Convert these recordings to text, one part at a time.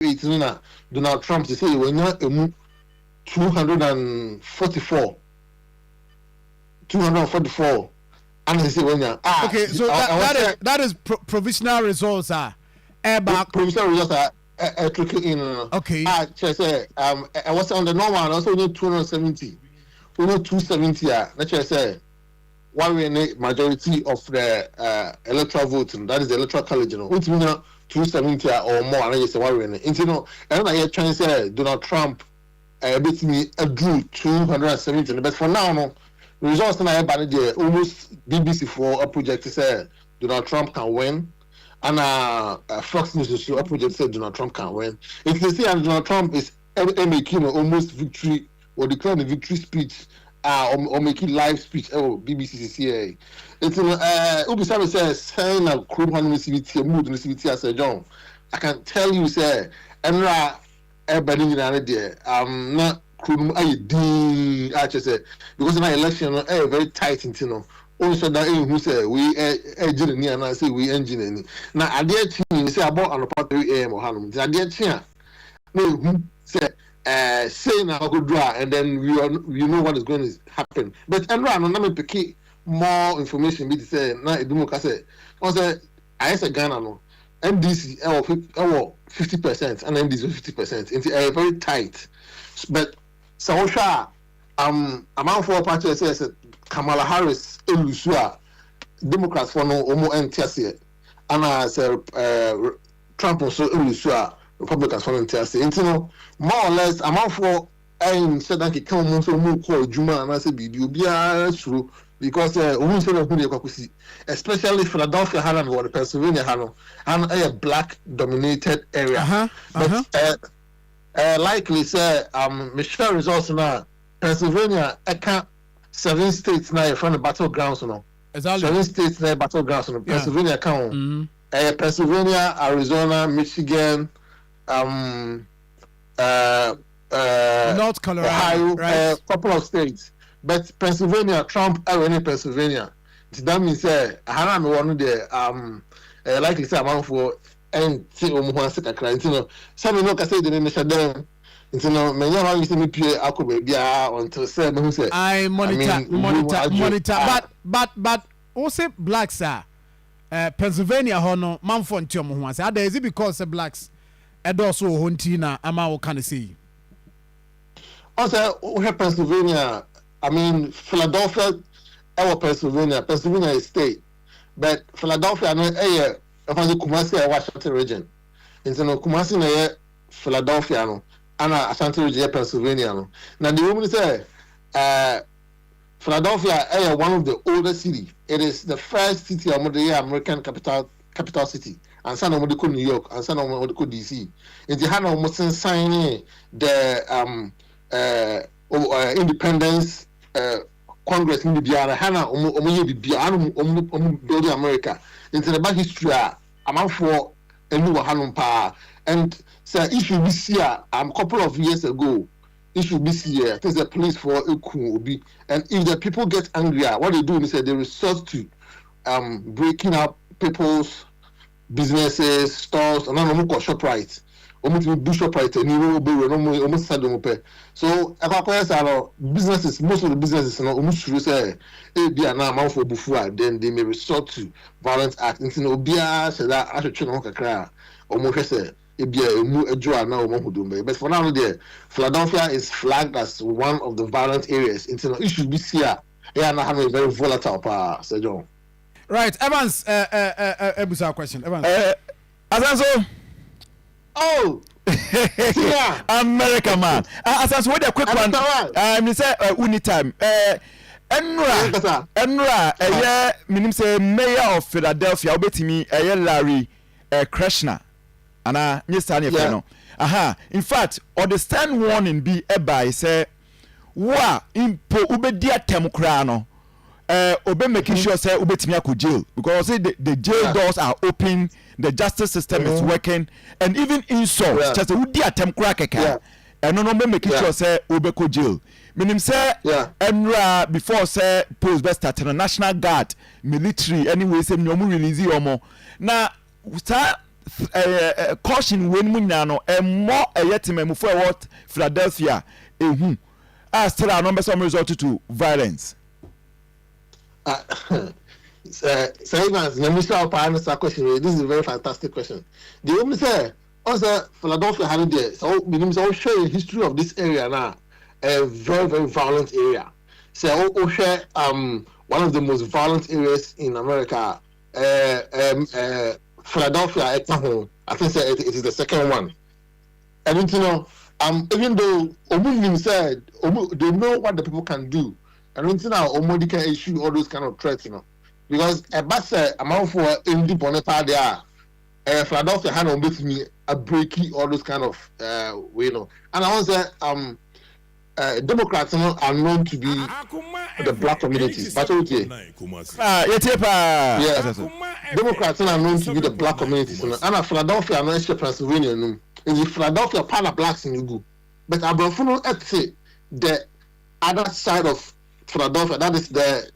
Donald Trump they say when you 244 and they say when you okay, so that is provisional results provisional results are trickling in. Okay. Say I was on the normal and also only 270. Only 270 let's just say one majority of the electoral voting, that is the electoral college, 270 or more, and I just say one and I hear trying to say Donald Trump beat me drew 270, but for now no the results now are almost BBC for a project to say Donald Trump can win. And Fox News is a project said Donald Trump can win. If they say Donald Trump is making almost victory or declaring a victory speech or making live speech, BBC CCA. It's Ubisoft says saying a crew hand CVT, mood in CVT as a John. I can tell you, say, Enra everybody in there. Not crew I say because in my election very tight into also that who say we engine and I say we engine any. Now I dare say about an about 3 AM or Hanum. I dare no say say now go draw and then you know what is going to happen. But and run on me pick more information be say na edumo ka say on say I say Ghana no MDC 50% and MDC 50%. It's very tight. But so amount for party says Kamala Harris elusua Democrats for no omo NTS and as Trump also elusua Republicans for NTS. More or less amount for said that he come so more call Juma and I say be true because especially Philadelphia Hannon or the Pennsylvania Hannon and a black dominated area. But likely say Michelle results now Pennsylvania can't 7 states now from the battlegrounds no. Exactly. 7 states now battlegrounds no. Pennsylvania count. Pennsylvania, Arizona, Michigan, North Carolina, Ohio, right? Couple of states. But Pennsylvania, Trump in Pennsylvania. That means I one there likely say amount for and some say the nation many of you me play Akoma until say who say I monitor but also blacks are Pennsylvania hono manfo ntiom ho ase ada is it because blacks also hontina ama wo kan say also we have Pennsylvania I mean Philadelphia Pennsylvania is state but Philadelphia no Kumasi Washington region Kumasi na Philadelphia no and Ashanti region Pennsylvania no now the woman say Philadelphia is one of the oldest cities. It is the first city of the American capital city. And some of the New York and some of the DC. In the hand almost signing the independence Congress in the Biara Hana building America. Into the back history amount for a new Hanum and so issue this year a couple of years ago. Issue this year, I think the police for Obi, and if the people get angrier, what they do is they resort to breaking up people's businesses, stores, and then shop right. Almost do shop right, and you will almost start them up. So, businesses, most of the businesses, almost say, now for before, then they may resort to violent acts. And Obia said that I should cry, almost say. But for now, Philadelphia is flagged as one of the violent areas. It should be here. Yeah, and have a very volatile power, Sir John. Right, Evans. Ebusa question, Evans. Asanso. Oh, yeah, America man. Asanso, what a quick one. Me say Unitime. Enra. Yeah, minim say mayor of Philadelphia. Obetimi. Larry Kreshner. Ana nyesa ne fe no in fact or the stand warning be by say wa impo ubedi atem kra no obe making sure say ubetimi akọ jail because say the jail doors are open, the justice system is working, and even insults just udi atem kra keka no making sure say ubeko jail meaning say enra before say post best start national guard military anyway say nyomu release omo na caution when mu nyina no more yetemamufu what Philadelphia still our numbers some result to violence. So question. This is a very fantastic question. The only say also Philadelphia had there. So we so share the history of this area now. A very, very violent area. So we share one of the most violent areas in America. Philadelphia, I think it is the second one. And you know, even though Omu said they know what the people can do, and you know, Omu can issue all those kind of threats, you know, because a bus amount for indie boneta there, Philadelphia had on with me a breaky all those kind of you know, and I want to say Democrats are known to be the black communities, but okay. Democrats are known to be the black communities, and Philadelphia, no extra Pennsylvania, no. In Philadelphia, part of blacks in Ugu, but Abrafuno at say the other side of Philadelphia, that is the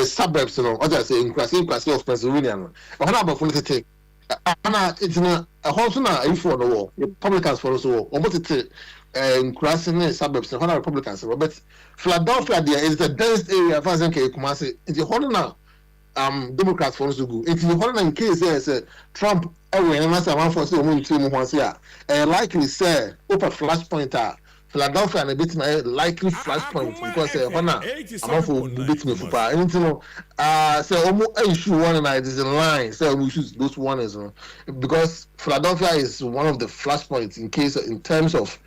suburbs, you know, as I say, in Crassi of Pennsylvania. But how about Abrafuno take? It's a whole sooner for the war, Republicans for us war, almost it. In suburbs, the Republicans, but Philadelphia there is the densest area. As I say, Kumasi, it's the whole now. Democrats for us to go. It's the whole in case there's Trump. Every and that's one for us to move here. Likely say, open flashpoint. Philadelphia and a bit likely flashpoint because I'm for bit me for power. And you know, so almost issue one and I is in line. So we choose those one is because Philadelphia is one of the flashpoints in case in terms of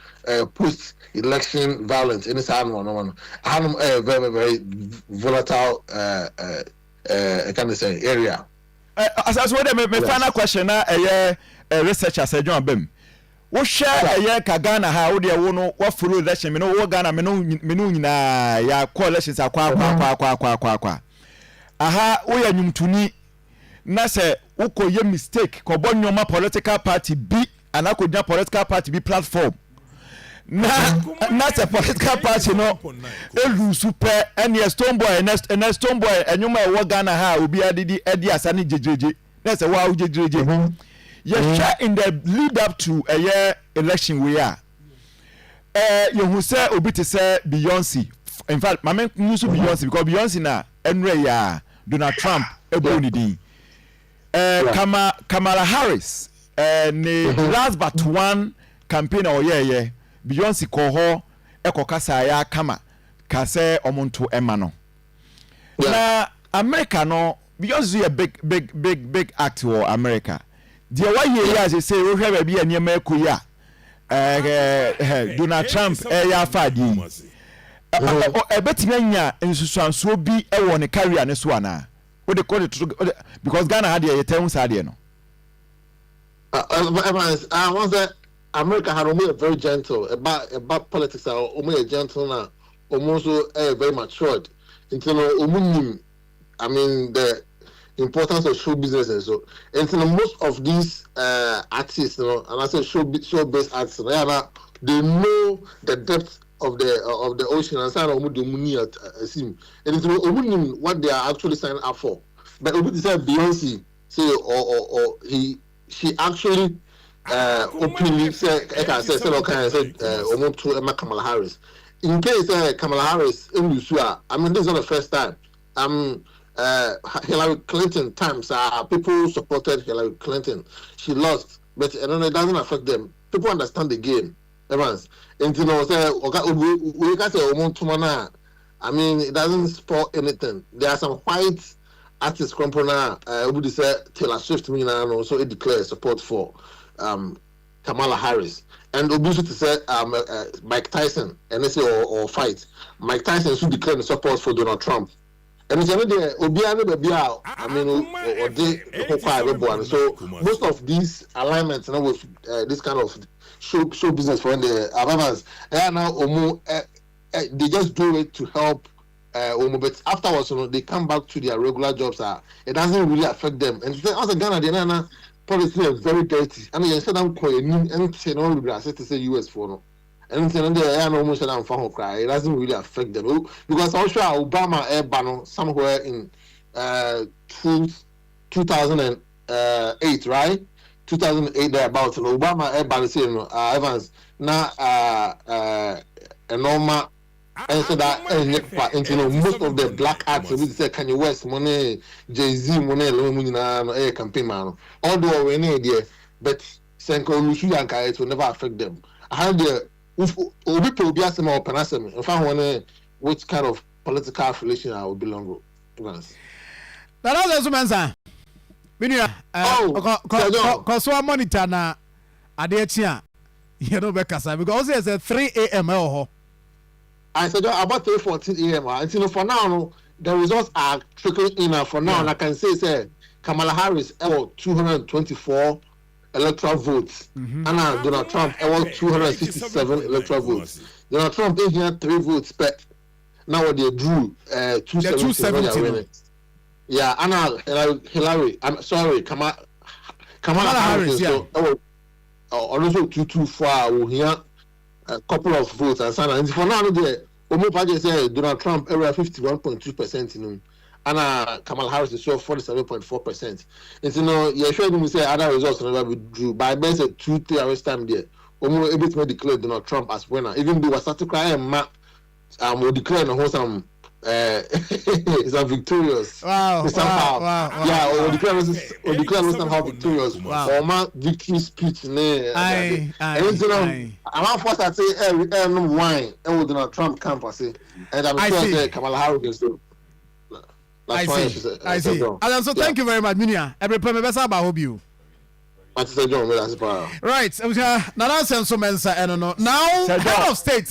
post-election violence. In this one, very very volatile. I can say area. As well, my final question now, researcher said John Bim. What share a year Kagana how they won't what follow election? Me no what Ghana me no nyina ya coalitions akwa. Aha we ya nyumtuni na se uko ye mistake ko bon nyoma political party B and akonya political party B platform. Na se political party no elu super and stone boy and stone boy and nyoma e wo Ghana ha obi adidi edi asani jejeje. Na se wa jejeje. Yes, in the lead up to a year election we are. You who say obi to say Beyonce. In fact, my man use Beyonce because Beyonce na enre ya Donald Trump eboni din. Kamala Harris ne last but one campaign or yeah Beyonce ko ho ekokasa ya kama kase omonto emano. Na America no Beyonce a big act for America. The way you as say we have be any America Donald Trump ya fadi betimanya nsusuanso bi e wo ne career ne so ana we dey call it because Ghana had a term sade no I want that America had only a very gentle about politics are only a gentle now almost very matured until I mean the importance of show business and so and so most of these artists, you know, and I say show based artists, they know the depth of the ocean and sign of the money at sim and it's what they are actually signing up for. But we decide Beyonce say or she actually openly said to Kamala Harris. In case Kamala Harris in Lusua, I mean this is not the first time. Hillary Clinton times people supported Hillary Clinton. She lost, but it doesn't affect them. People understand the game. Evans, and you know, we can say I mean, it doesn't spoil anything. There are some white artists component who say Taylor Swift, so it declares support for Kamala Harris. And obviously to say Mike Tyson, and they say or fight. Mike Tyson should declare support for Donald Trump. And it's another I mean, or they so most of these alignments, you know, with this kind of show business for the Abamas, now they just do it to help but afterwards, you know, they come back to their regular jobs. It doesn't really affect them. And as a Ghana, the policy is very dirty. I mean, instead of calling and say no, I said to say US for no. And it doesn't really affect them because I'm sure Obama air ban somewhere in 2000 and 2008, right? 2008 thereabouts. No, Obama Evans na normal. And so that most of the black acts we say Kanye West money, Jay-Z money, no campaign man. Although we need there, but Senko Lusu and it will never affect them. I had the Obi Tobias or Panasem. If I want which kind of political affiliation I would belong to. That's also mensa. Binia Koswa monitor na Adechia. You know Bekasa because it's a 3 a.m. I said about 3:14 a.m. And for now, the results are trickling in. For now, and I can say Kamala Harris 224 electoral votes, and Donald Trump 267 electoral votes. Donald Trump is here 3 votes, but now they drew 270. Yeah, Anna Hillary. I'm sorry, Kamala Harris. So, also 224 will hear a couple of votes and so on. And for now, the Omo Party say Donald Trump area 51.2%, you know, and Kamala Harris is 47.4%. And you sure we say other results never be drew by best 2-3 hours time there. Omo able to declare Donald Trump as winner, even though we start to cry and will declare the whole some victorious. Wow. Yeah, or declare somehow victorious. Or my victory speech. I'm forced to say wine and Donald Trump campus. And I'm sure Kamala Harris. I see. And so thank you very much, Minia. Every time I hope you. Right. Now, head of state.